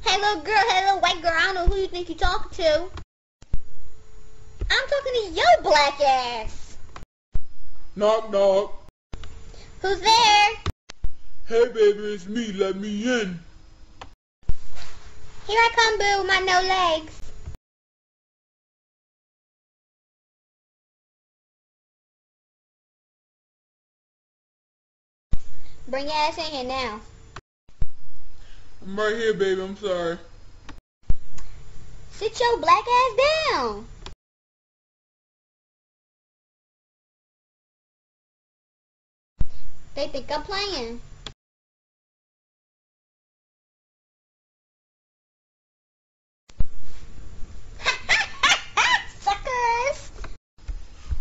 Hey little girl, hey little white girl, I don't know who you think you're talking to. I'm talking to your black ass. Knock, knock. Who's there? Hey, baby, it's me. Let me in. Here I come, boo, with my no legs. Bring your ass in here now. I'm right here, baby. I'm sorry. Sit your black ass down. They think I'm playing. Suckers!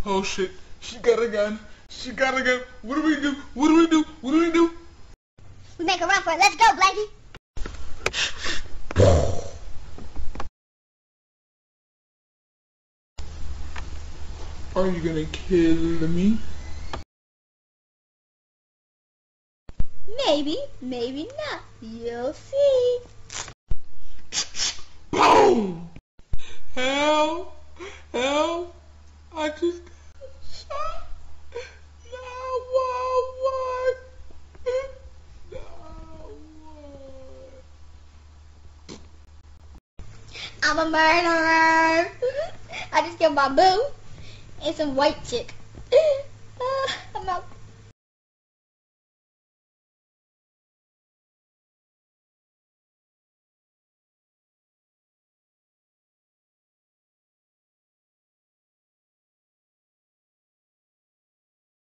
Oh, shit. She got a gun. She got a gun. What do we do? What do we do? What do we do? We make a run for it. Let's go, Blakey. Are you gonna kill me? Maybe, maybe not. You'll see. Boom! Help! Help! I just got shot. 911. 911. I'm a murderer. I just killed my boo and some white chick.